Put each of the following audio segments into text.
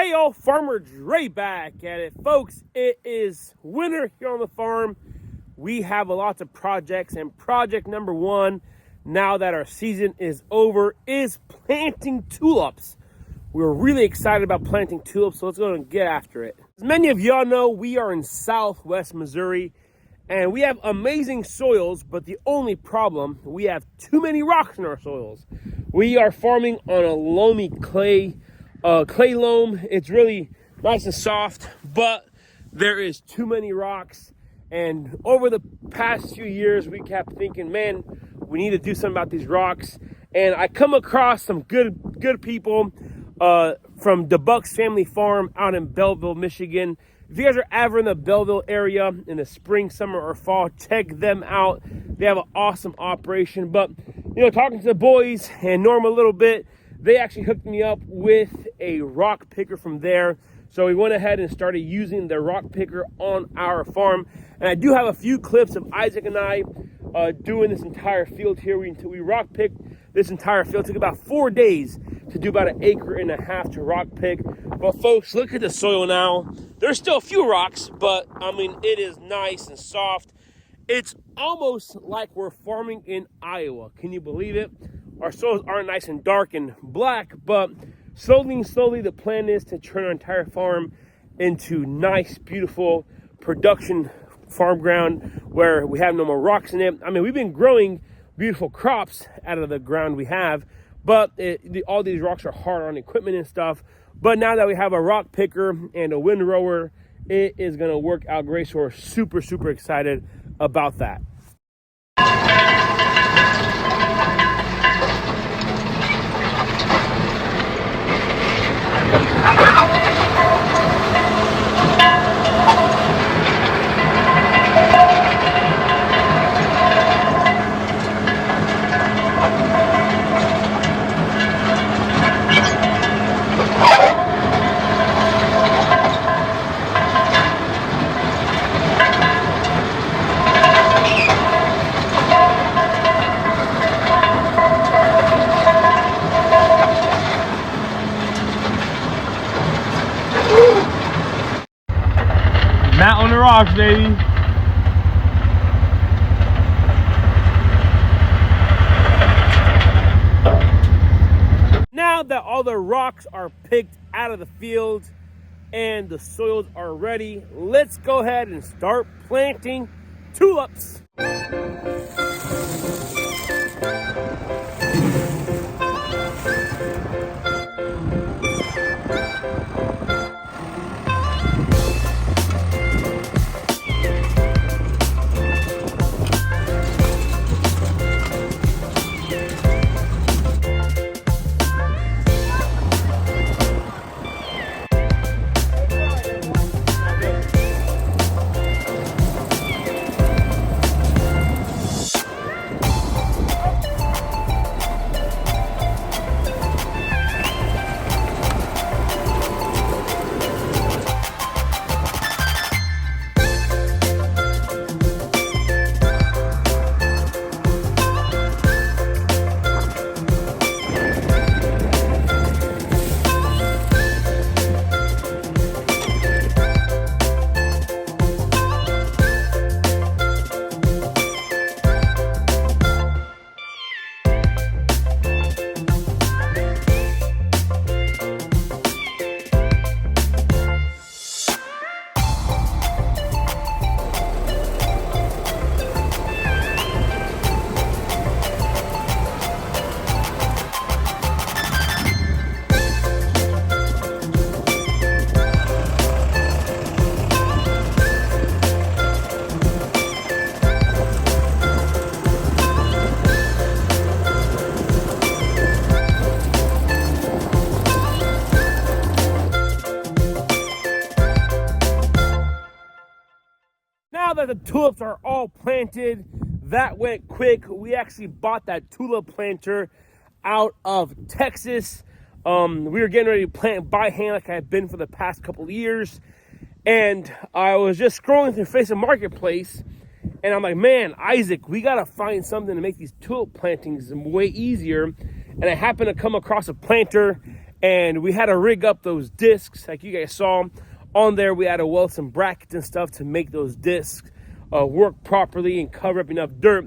Hey y'all, Farmer Dre back at it. Folks, it is winter here on the farm. We have lots of projects, and project number one, now that our season is over, is planting tulips. We're really excited about planting tulips, so let's go and get after it. As many of y'all know, we are in Southwest Missouri, and we have amazing soils, but the only problem, we have too many rocks in our soils. We are farming on a loamy clay loam. It's really nice and soft, but there is too many rocks. And over the past few years, we kept thinking, man, we need to do something about these rocks. And I come across some good people from the Bucks Family Farm out in Belleville, Michigan. If you guys are ever in the Belleville area in the spring, summer, or fall, check them out. They have an awesome operation. But, you know, talking to the boys and Norm a little bit, they actually hooked me up with a rock picker from there. So we went ahead and started using the rock picker on our farm. And I do have a few clips of Isaac and I doing this entire field here. We rock picked this entire field. It took about 4 days to do about 1.5 acres to rock pick. But folks, look at the soil now. There's still a few rocks, but I mean, it is nice and soft. It's almost like we're farming in Iowa. Can you believe it? Our soils aren't nice and dark and black, but slowly the plan is to turn our entire farm into nice, beautiful production farm ground where we have no more rocks in it. I mean, we've been growing beautiful crops out of the ground we have, but all these rocks are hard on equipment and stuff. But now that we have a rock picker and a windrower, it is going to work out great. So we're super excited about that. Matt on the rocks, baby. Now that all the rocks are picked out of the field and the soils are ready, let's go ahead and start planting tulips. Now that the tulips are all planted, that went quick. We actually bought that tulip planter out of Texas. We were getting ready to plant by hand like I've been for the past couple of years. And I was just scrolling through Facebook Marketplace, and I'm like, man, Isaac, we got to find something to make these tulip plantings way easier. And I happened to come across a planter, And we had to rig up those discs like you guys saw. On there, we had to weld some brackets and stuff to make those discs work properly and cover up enough dirt.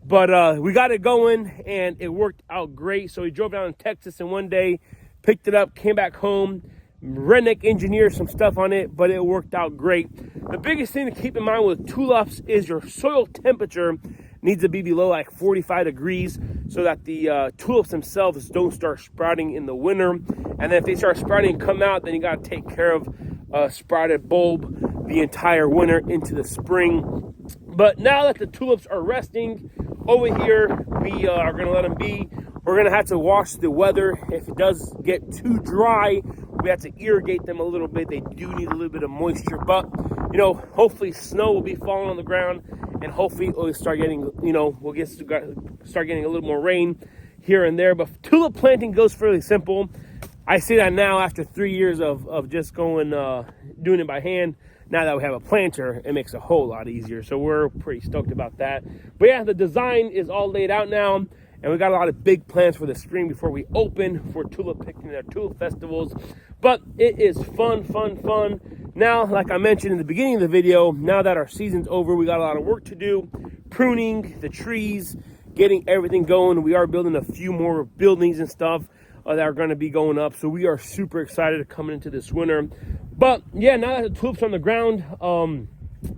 But we got it going, and it worked out great. So we drove down to Texas, and one day picked it up, came back home, redneck engineered some stuff on it, but it worked out great. The biggest thing to keep in mind with tulips is your soil temperature needs to be below like 45 degrees so that the tulips themselves don't start sprouting in the winter. And then if they start sprouting and come out, then you got to take care of a sprouted bulb the entire winter into the spring. But now that the tulips are resting over here, we are going to let them be. We're going to have to watch the weather. If it does get too dry, we have to irrigate them a little bit. They do need a little bit of moisture, but you know, hopefully snow will be falling on the ground, and hopefully we'll start getting, you know, start getting a little more rain here and there. But tulip planting goes fairly simple. I say that now after 3 years of just going doing it by hand. Now that we have a planter, it makes it a whole lot easier. So we're pretty stoked about that. But yeah, the design is all laid out now. And we got a lot of big plans for the spring before we open for tulip picking and our tulip festivals. But it is fun, fun, fun. Now, like I mentioned in the beginning of the video, now that our season's over, we got a lot of work to do. Pruning the trees, getting everything going. We are building a few more buildings and stuff that are going to be going up. So we are super excited coming into this winter. But yeah, now that the tulips are on the ground,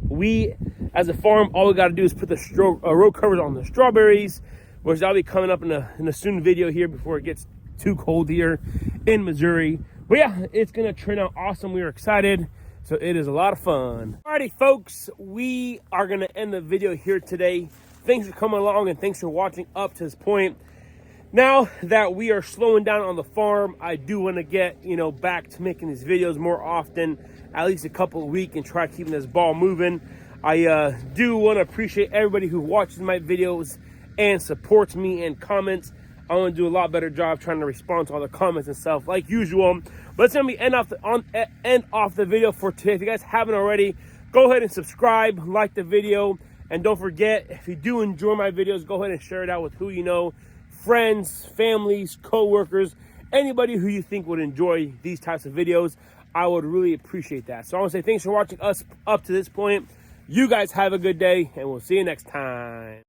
we, as a farm, all we got to do is put the row covers on the strawberries, which I'll be coming up in a soon video here before it gets too cold here in Missouri. But yeah, it's going to turn out awesome. We are excited. So it is a lot of fun. Alrighty, folks, we are going to end the video here today. Thanks for coming along and thanks for watching up to this point. Now that we are slowing down on the farm, I do want to get, you know, back to making these videos more often, at least a couple a week, and try keeping this ball moving. I do want to appreciate everybody who watches my videos and supports me and comments. I want to do a lot better job trying to respond to all the comments and stuff like usual. But it's going to be end off the video for today. If you guys haven't already, go ahead and subscribe, like the video, and don't forget, if you do enjoy my videos, go ahead and share it out with who you know, friends, families, co-workers, anybody who you think would enjoy these types of videos. I would really appreciate that. So I want to say thanks for watching us up to this point. You guys have a good day, and we'll see you next time.